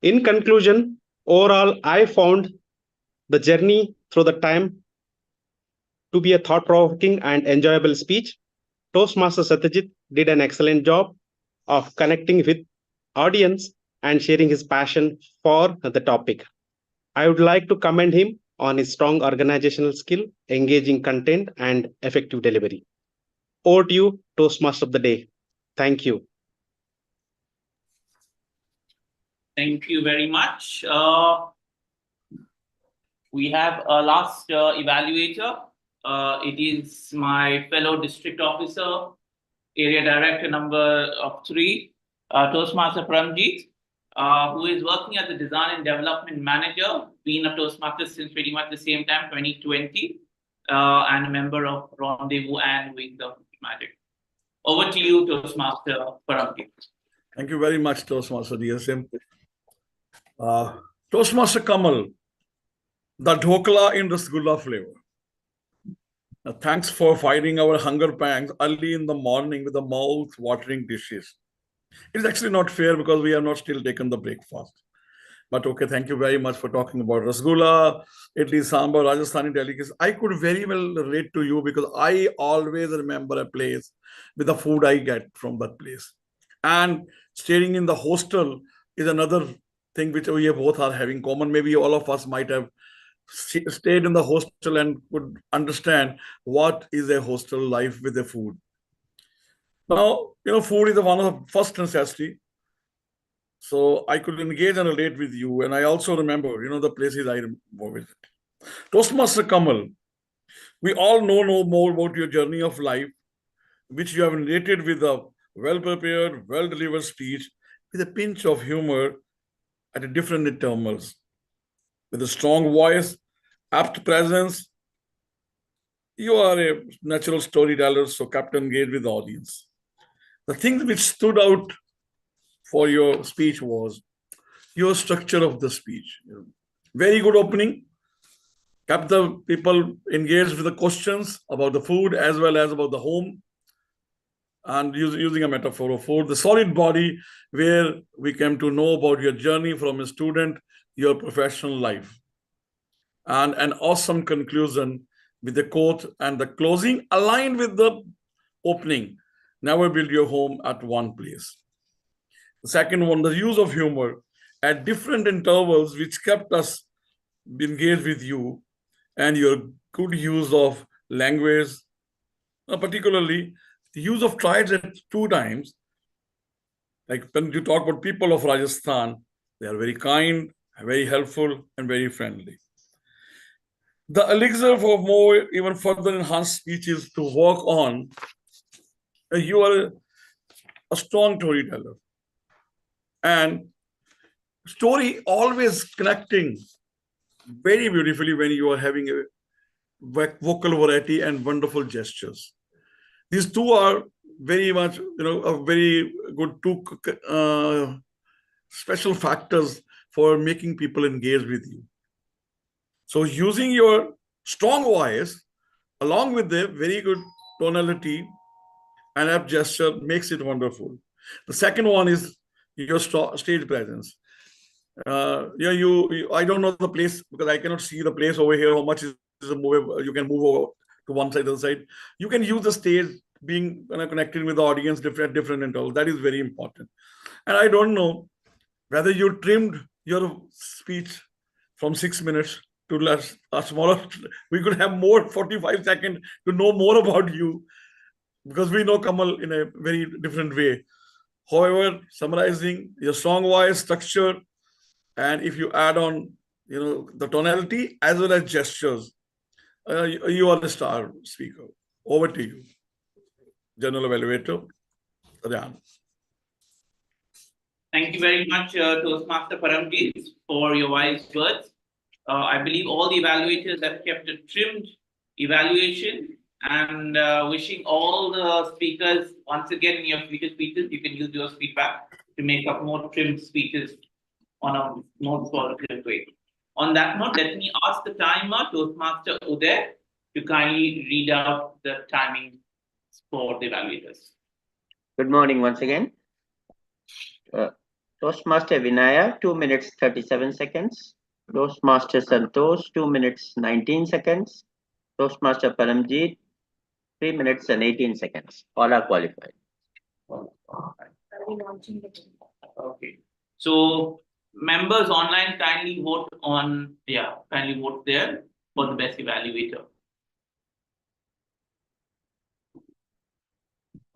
In conclusion, overall, I found the journey through the time to be a thought-provoking and enjoyable speech. Toastmaster Satyajit did an excellent job of connecting with audience and sharing his passion for the topic. I would like to commend him on his strong organizational skill, engaging content, and effective delivery. Over to you, Toastmaster of the Day. Thank you. Thank you very much. We have a last evaluator. It is my fellow district officer, area director number 3, Toastmaster Paramjeet, who is working as a design and development manager, been a Toastmaster since pretty much the same time, 2020, and a member of Rendezvous and Wings of Magic. Over to you, Toastmaster Paramjeet. Thank you very much, Toastmaster DSM. Toastmaster Kamal, the dhokla in rasgulla flavor. Thanks for fighting our hunger pangs early in the morning with the mouth-watering dishes. It's actually not fair because we have not still taken the breakfast. But okay, thank you very much for talking about rasgulla, idli, sambar, Rajasthani delicacies. I could very well relate to you because I always remember a place with the food I get from that place. And staying in the hostel is another thing which we both are having common. Maybe all of us might have stayed in the hostel and could understand what is a hostel life with the food. Now, food is one of the first necessity. So I could engage and relate with you. And I also remember, the places I visit. Toastmaster Kamal, we all know more about your journey of life, which you have narrated with a well-prepared, well-delivered speech with a pinch of humor at different intervals. With a strong voice, apt presence, you are a natural storyteller, so kept engaged with the audience. The thing which stood out for your speech was your structure of the speech. Very good opening, kept the people engaged with the questions about the food as well as about the home, and using a metaphor of food, the solid body where we came to know about your journey from a student, your professional life. And an awesome conclusion with the quote and the closing aligned with the opening. Never build your home at one place. The second one, the use of humor at different intervals, which kept us engaged with you, and your good use of language, particularly the use of tried at 2 times. Like when you talk about people of Rajasthan, they are very kind, very helpful, and very friendly. The elixir for more, even further enhanced speeches to work on, you are a strong storyteller. And story always connecting very beautifully when you are having a vocal variety and wonderful gestures. These two are very much, a very good 2 special factors for making people engage with you. So using your strong voice along with the very good tonality and apt gesture makes it wonderful. The second one is your stage presence. I don't know the place because I cannot see the place over here. How much is movable? You can move over to one side, the other side. You can use the stage being connected with the audience different intervals. That is very important. And I don't know whether you trimmed your speech from 6 minutes to a smaller. We could have more 45 seconds to know more about you because we know Kamal in a very different way. However, summarizing your strong voice, structure, and if you add on, the tonality as well as gestures, you are the star speaker. Over to you, General Evaluator, Ryan. Thank you very much, Toastmaster Paramjeet, for your wise words. I believe all the evaluators have kept a trimmed evaluation, and wishing all the speakers once again in your future speeches, you can use your feedback to make up more trimmed speeches on a more positive way. On that note, let me ask the timer, Toastmaster Uday, to kindly read out the timing for the evaluators. Good morning once again. Toastmaster Vinaya, 2 minutes 37 seconds. Toastmaster Santosh, 2 minutes 19 seconds. Toastmaster Paramjeet, 3 minutes and 18 seconds. All are qualified. Okay. So members online, kindly vote on, kindly vote there for the best evaluator.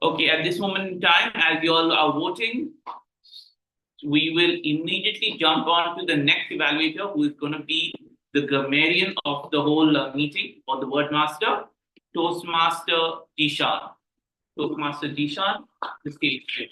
Okay, at this moment in time, as you all are voting, we will immediately jump on to the next evaluator, who is going to be the grammarian of the whole meeting, or the word master, Toastmaster Dishan. Toastmaster Dishan, the stage.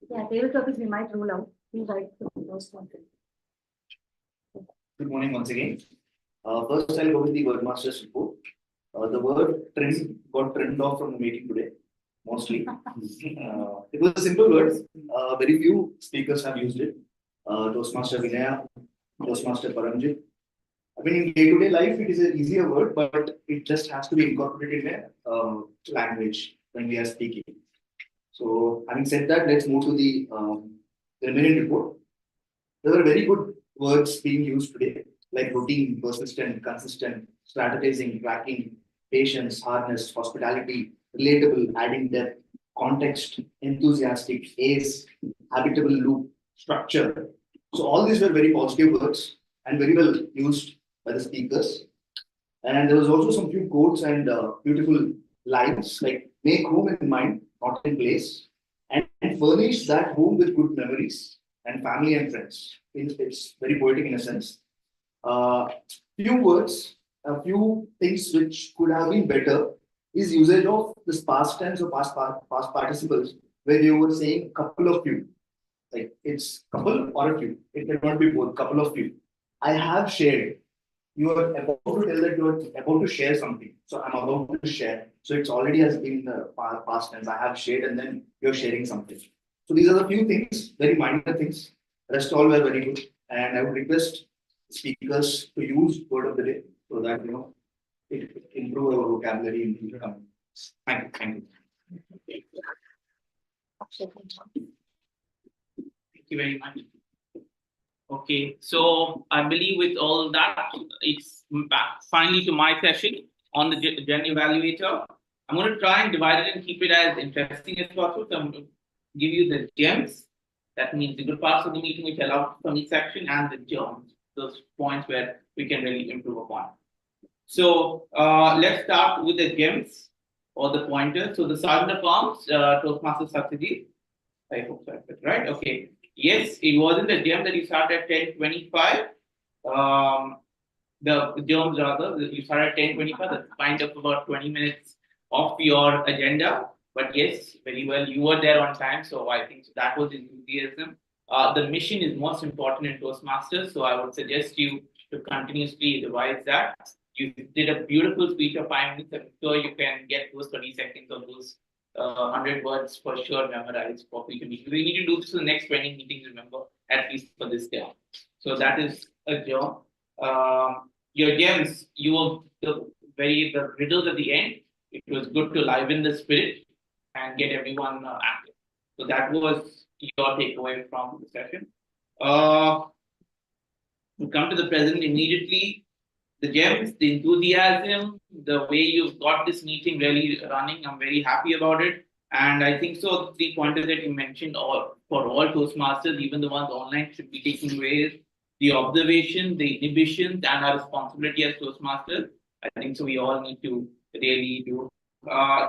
Yeah, table topics we might rule out. We write the first one. Good morning once again. First, I'll go with the wordmaster's report. The word trend got trimmed off from the meeting today, mostly. It was a simple word. Very few speakers have used it. Toastmaster Vinaya, Toastmaster Paramjit. I mean, in day-to-day life, it is an easier word, but it just has to be incorporated in a language when we are speaking. So, having said that, let's move to the remaining report. There were very good words being used today, like routine, persistent, consistent, strategizing, tracking, patience, hardness, hospitality, relatable, adding depth, context, enthusiastic, ace, habitable loop, structure. So all these were very positive words and very well used by the speakers. And there was also some few quotes and beautiful lines like make home in mind, not in place, and furnish that home with good memories and family and friends. It's very poetic in a sense. Few words, a few things which could have been better is usage of this past tense or past participles, where you were saying couple of few. Like it's couple or a few. It cannot be both, couple of few. I have shared. You are about to tell that you are about to share something. So I'm about to share. So it's already has been the past tense. I have shared and then you're sharing something. So these are the few things, very minor things. Rest all were very good. And I would request speakers to use word of the day so that it improve our vocabulary in the coming. Thank you. Thank you very much. Okay, so I believe with all that, it's back finally to my session on the Gen Evaluator. I'm going to try and divide it and keep it as interesting as possible. So I'm going to give you the gems. That means the good parts of the meeting which allow from each section, and the germs, those points where we can really improve upon. So let's start with the gems or the pointers. So the sergeant of arms, Toastmaster Satyajit. I hope that's right. Okay. Yes, it wasn't the gem that you started at 10:25. The germs rather, you started at 10:25. That's kind of about 20 minutes off your agenda. But yes, very well, you were there on time. So I think that was enthusiasm. The mission is most important in Toastmasters. So I would suggest you to continuously revise that. You did a beautiful speech of 5 minutes. I'm sure you can get those 30 seconds of those 100 words for sure memorized for future meetings. We need to do this for the next 20 meetings, remember, at least for this day. So that is a job. Your gems, you were the riddles at the end. It was good to liven the spirit and get everyone active. So that was your takeaway from the session. To come to the present immediately, the gems, the enthusiasm, the way you've got this meeting really running, I'm very happy about it. And I think so, the 3 pointers that you mentioned for all Toastmasters, even the ones online, should be taken away. The observation, the inhibitions, and our responsibility as Toastmasters. I think so, we all need to really do.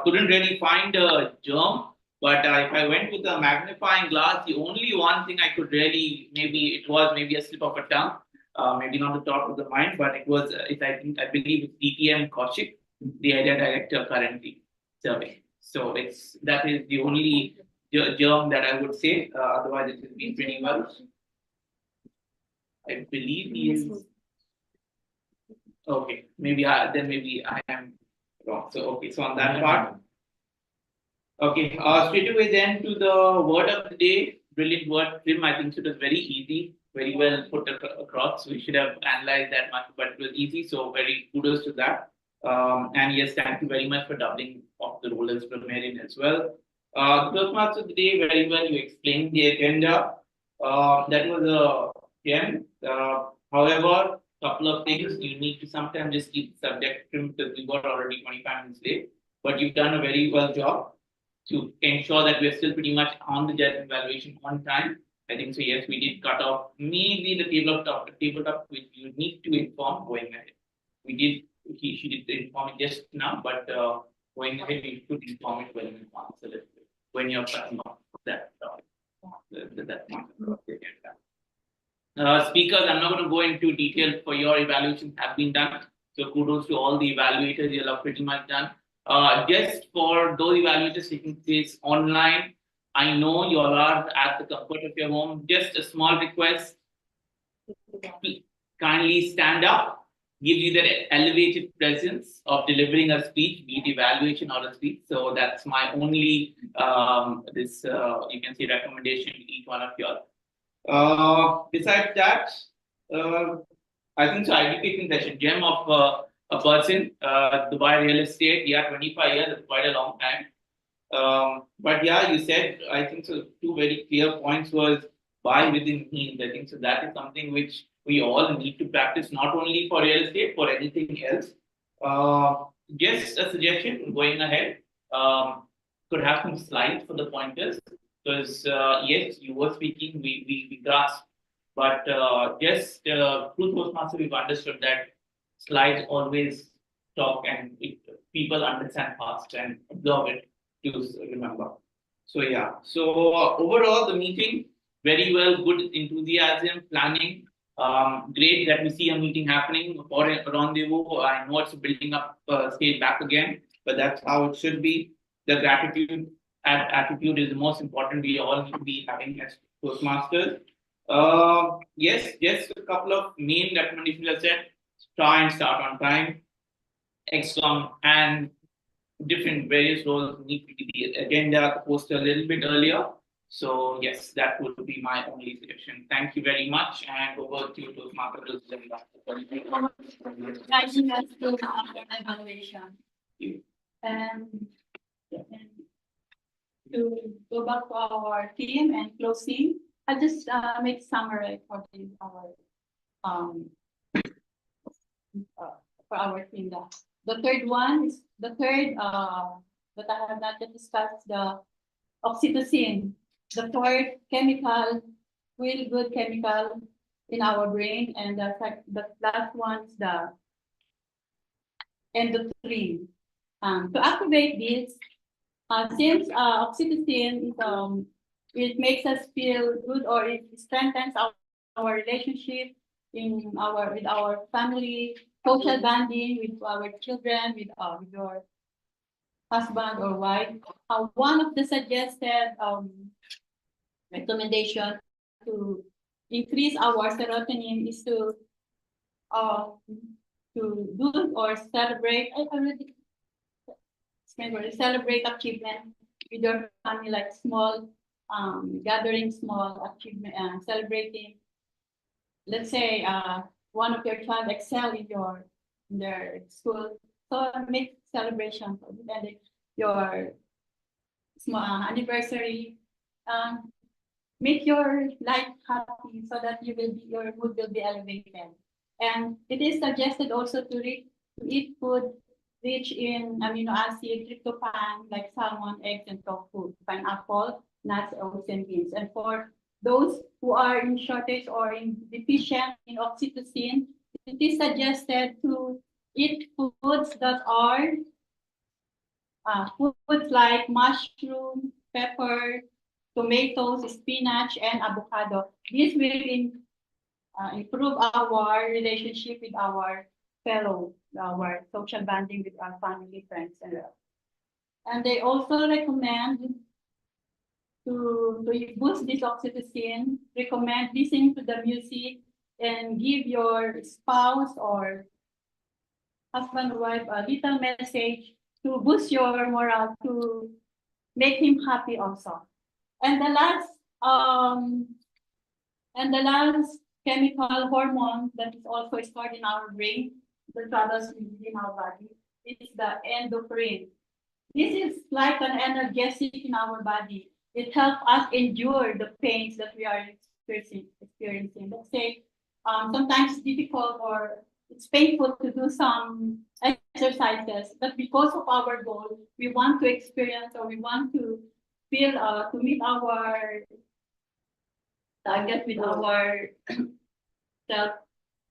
Couldn't really find a germ, but if I went with a magnifying glass, the only one thing I could really, maybe it was maybe a slip of a tongue. maybe not the top of the mind, but it was, I believe it's DTM Kaushik, the area director currently serving. So that is the only germ that I would say. Otherwise, it has been pretty well. I believe he is. Okay, maybe I am wrong. So okay, so on that part. Okay, straight away then to the word of the day. Brilliant word, Trim. I think it was very easy, very well put across. We should have analyzed that much, but it was easy. So very kudos to that. And yes, thank you very much for doubling of the role as grammarian as well. The Toastmaster of the day, very well. You explained the agenda. That was a gem. However, couple of things you need to sometimes just keep the subject trim because we were already 25 minutes late. But you've done a very well job to ensure that we're still pretty much on the judge evaluation on time. I think so. Yes, we did cut off maybe the tabletop, which you need to inform going ahead. We did. She did inform it just now, but going ahead, we should inform it when you answer it when you're cutting off that that point of the agenda. Speakers, I'm not going to go into detail for your evaluations have been done. So kudos to all the evaluators. You'll have pretty much done. Just for those evaluators taking place online, I know you all are at the comfort of your home. Just a small request, kindly stand up, give you the elevated presence of delivering a speech, be it evaluation or a speech. So that's my only you can say recommendation to each one of you all. Besides that, I think so. Education session, gem of a person, Dubai real estate. Yeah, 25 years is quite a long time. But yeah, you said I think so. Two very clear points was buy within means. I think so. That is something which we all need to practice, not only for real estate, for anything else. Just a suggestion going ahead. Could have some slides for the pointers because yes, you were speaking, we grasped. But just through Toastmaster, we've understood that slides always talk and people understand fast and absorb it to remember. So yeah, so overall the meeting very well, good enthusiasm, planning. Great that we see a meeting happening for a rendezvous. I know it's building up stage back again, but that's how it should be. The gratitude and attitude is the most important. We all need to be having as Toastmasters. Yes, just a couple of main recommendations I said. Try and start on time. XCOM and different various roles need to be the agenda posted a little bit earlier. So yes, that would be my only suggestion. Thank you very much, and over to you, Toastmasters. Guiding us to evaluation. And to go back to our team and closing, I just make summary for our team. The third one is that I have not yet discussed, the oxytocin, the third chemical, really good chemical in our brain, and the last one is the endorphin. To activate this, since oxytocin is, it makes us feel good, or it strengthens our relationship with our family, social bonding with our children, with your husband or wife. One of the suggested recommendation to increase our serotonin is to do or celebrate. Celebrate achievement with your family, like small gathering, small achievement, and celebrating. Let's say one of your child excel in their school, so make celebration for them. And your small anniversary, make your life happy so that your mood will be elevated. And it is suggested also to eat food rich in amino acid, tryptophan, like salmon, eggs, and tofu, pineapple, nuts, oats, and beans. And for those who are in shortage or in deficient in oxytocin, it is suggested to eat foods that are foods like mushroom, pepper, tomatoes, spinach, and avocado. This will improve our relationship with our our social bonding with our family, friends, and all. And they also recommend to boost this oxytocin, recommend listening to the music and give your spouse or husband or wife a little message to boost your morale, to make him happy also. And the last chemical hormone that is also stored in our brain, that travels within our body, is the endocrine. This is like an analgesic in our body. It helps us endure the pains that we are experiencing. Let's say sometimes it's difficult or it's painful to do some exercises, but because of our goal, we want to experience or we want to feel to meet our target with our self.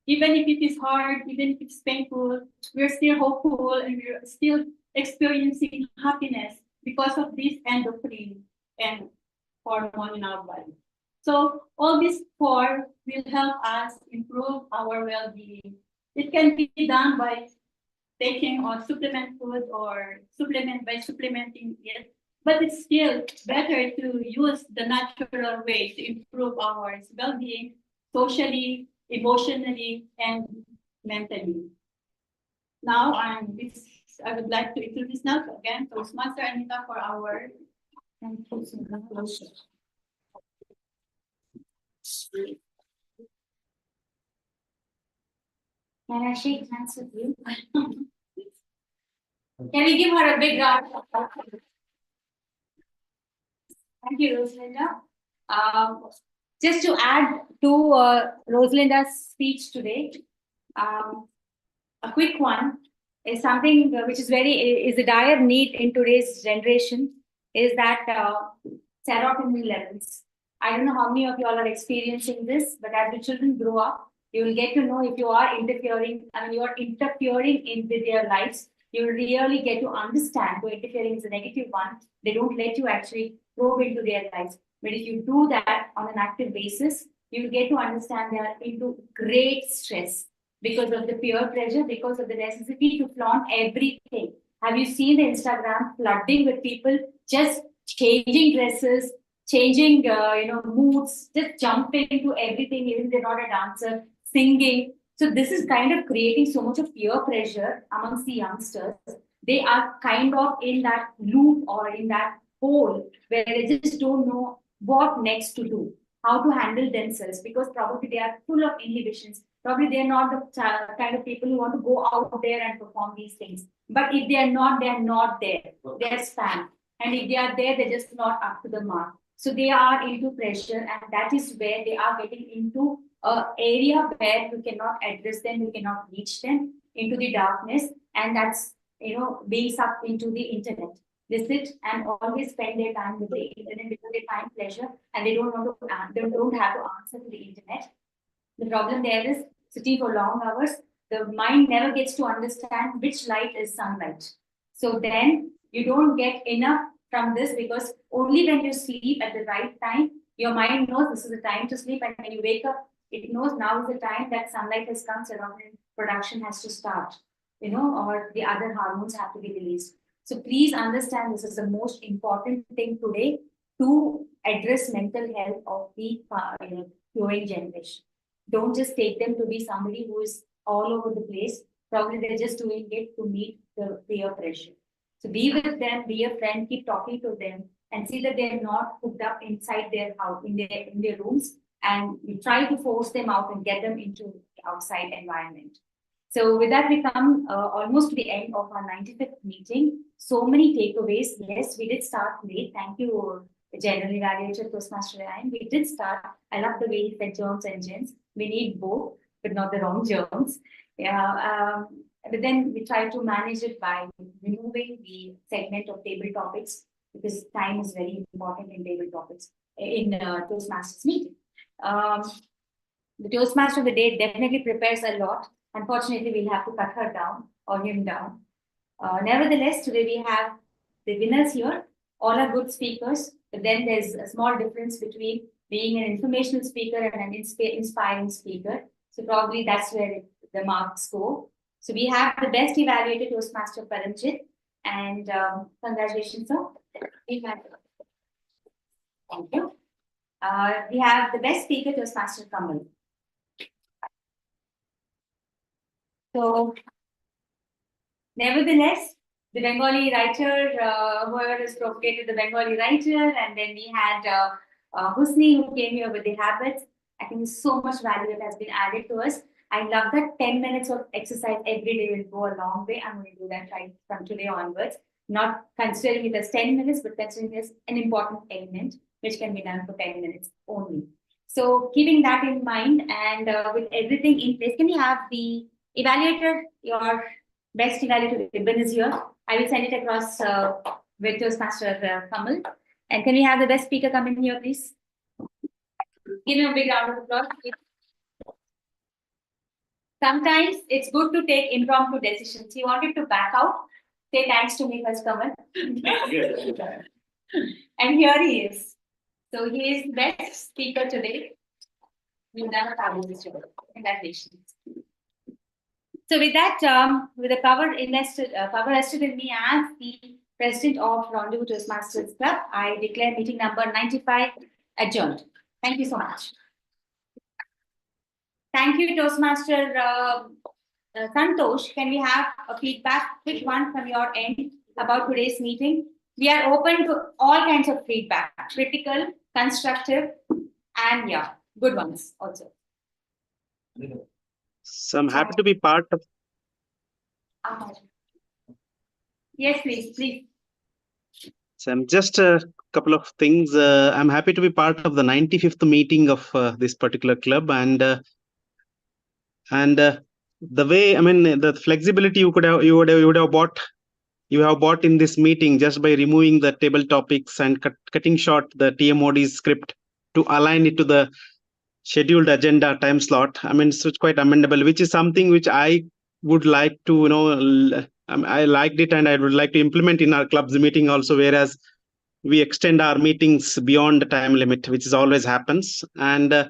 Even if it is hard, even if it's painful, we're still hopeful and we're still experiencing happiness because of this endocrine and hormone in our body. So all these four will help us improve our well-being. It can be done by taking on supplement food or supplementing it, but it's still better to use the natural way to improve our well-being socially, emotionally, and mentally. Now I would like to introduce now again Toastmaster Anita for our Can I shake hands with you? Can we give her a big round of applause? Thank you, Rosalinda. Just to add to Rosalinda's speech today, a quick one is something which is a dire need in today's generation, is that serotonin levels. I don't know how many of you all are experiencing this, but as the children grow up, you will get to know if you are interfering in with their lives. You will really get to understand who interfering is a negative one. They don't let you actually probe into their lives. But if you do that on an active basis, you will get to understand they are into great stress because of the peer pressure, because of the necessity to flaunt everything. Have you seen the Instagram flooding with people just changing dresses, changing moods, just jumping into everything, even if they're not a dancer, singing. So this is kind of creating so much of peer pressure amongst the youngsters. They are kind of in that loop or in that hole where they just don't know what next to do, how to handle themselves, because probably they are full of inhibitions. Probably they're not the kind of people who want to go out there and perform these things. But if they are not there. They're spam. And if they are there, they're just not up to the mark. So they are into pressure, and that is where they are getting into an area where you cannot address them, you cannot reach them, into the darkness, and that's being sucked into the internet. They sit and always spend their time with the internet because they find pleasure and they don't want to. They don't have to answer to the internet. The problem there is sitting for long hours. The mind never gets to understand which light is sunlight. So then you don't get enough from this, because only when you sleep at the right time, your mind knows this is the time to sleep, and when you wake up, it knows now is the time that sunlight has come, serotonin production has to start, or the other hormones have to be released. So please understand, this is the most important thing today to address mental health of the growing generation. Don't just take them to be somebody who is all over the place. Probably they're just doing it to meet the peer pressure. So be with them, be a friend, keep talking to them, and see that they're not hooked up inside their house, in their rooms, and you try to force them out and get them into the outside environment. So with that, we come almost to the end of our 95th meeting. So many takeaways. Yes, we did start late. Thank you, General Evaluator Toastmaster Ryan. We did start. I love the way he said germs and gens. We need both, but not the wrong germs. Yeah. But then we try to manage it by removing the segment of table topics, because time is very important in table topics in Toastmasters meeting. The Toastmaster of the day definitely prepares a lot. Unfortunately, we'll have to cut her down or him down. Nevertheless, today we have the winners here. All are good speakers, but then there's a small difference between being an informational speaker and an inspiring speaker. So probably that's where the marks go. So we have the best evaluator Toastmaster Paramjit, and congratulations, sir. Thank you. We have the best speaker Toastmaster Kamal. So, nevertheless, the Bengali writer, whoever has propagated the Bengali writer, and then we had Husni who came here with the habits. I think so much value that has been added to us. I love that 10 minutes of exercise every day will go a long way. I'm going to do that right from today onwards. Not considering it as 10 minutes, but considering it as an important element, which can be done for 10 minutes only. So keeping that in mind and with everything in place, can we have the evaluator, your best evaluator ribbon is here. I will send it across with Toastmaster Kamal. And can we have the best speaker come in here, please? Give him a big round of applause. Sometimes it's good to take impromptu decisions. He wanted to back out, say thanks to me, first Kamal. And here he is. So he is the best speaker today. You've done a fabulous job. Congratulations. So with that, with the power vested in me as the president of Rendezvous Toastmasters Club, I declare meeting number 95 adjourned. Thank you so much. Thank you, Toastmaster Santosh. Can we have a feedback, quick one from your end about today's meeting? We are open to all kinds of feedback, critical, constructive, and yeah, good ones also. So I'm happy to be part of. Yes, please. So I'm just a couple of things. I'm happy to be part of the 95th meeting of this particular club, and the way, I mean, the flexibility you would have bought in this meeting just by removing the table topics and cutting short the TMOD's script to align it to the scheduled agenda time slot. I mean, it's quite amendable, which is something which I would like to, I liked it and I would like to implement in our club's meeting also, whereas we extend our meetings beyond the time limit, which is always happens. And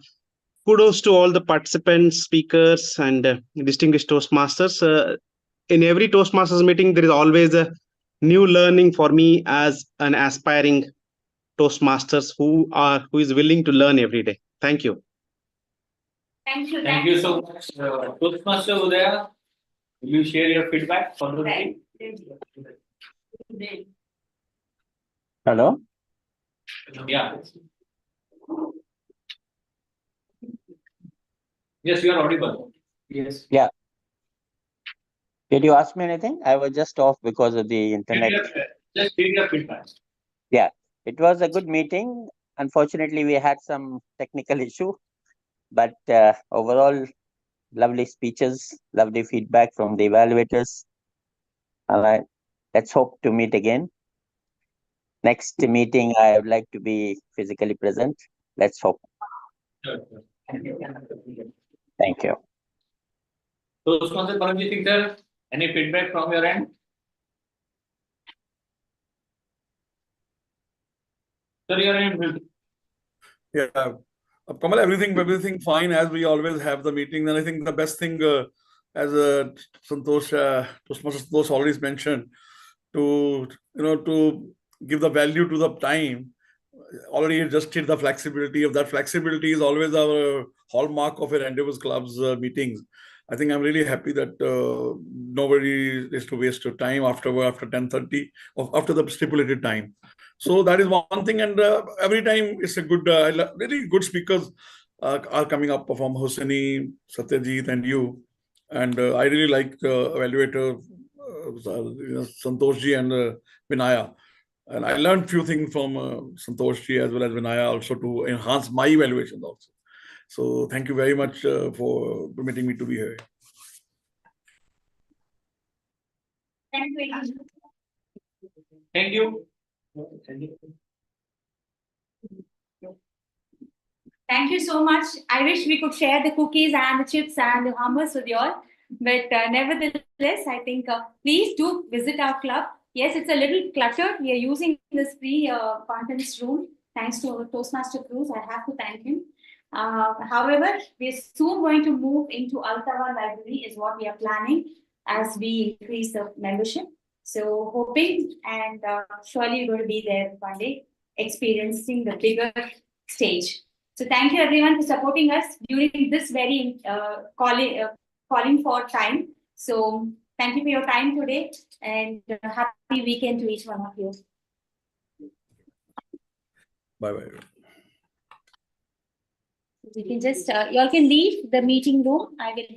kudos to all the participants, speakers, and distinguished Toastmasters. In every Toastmasters meeting, there is always a new learning for me as an aspiring Toastmasters who is willing to learn every day. Thank you. Thank you. Thank you so much, Toastmaster Udaya. Will you share your feedback for the meeting? Hello? Yeah. Yes, you are audible. Yes. Yeah. Did you ask me anything? I was just off because of the internet. Just share your feedback. Yeah, it was a good meeting. Unfortunately, we had some technical issue, but overall, lovely speeches, lovely feedback from the evaluators. All right, let's hope to meet again. Next meeting, I would like to be physically present. Let's hope. Sure. Thank you. Toastmaster Paramjit sir, any feedback from your end? Sir, your end. Yeah, Kamal, everything fine as we always have the meeting. And I think the best thing, as Toastmaster Santosh already mentioned, to give the value to the time. Already adjusted the flexibility of that. Flexibility is always our hallmark of a Rendezvous Club's meetings. I think I'm really happy that nobody is to waste your time after 10:30 after the stipulated time. So that is one thing, and every time it's a good, really good speakers are coming up from Hosseini, Satyajit, and you. And I really like evaluator Santoshji and Vinaya. And I learned few things from Santoshji as well as Vinaya also to enhance my evaluations also. So thank you very much for permitting me to be here. Thank you. Thank you. Thank you so much. I wish we could share the cookies and the chips and the hummus with you all. But nevertheless, I think please do visit our club. Yes, it's a little cluttered. We are using this free conference room. thanks to our Toastmaster Cruz, I have to thank him. However, we're soon going to move into Altava Library is what we are planning as we increase the membership. So hoping and surely going to be there one day, experiencing the bigger stage. So thank you everyone for supporting us during this very calling for time. So thank you for your time today and happy weekend to each one of you. Bye-bye. We can just, you all can leave the meeting room. I will be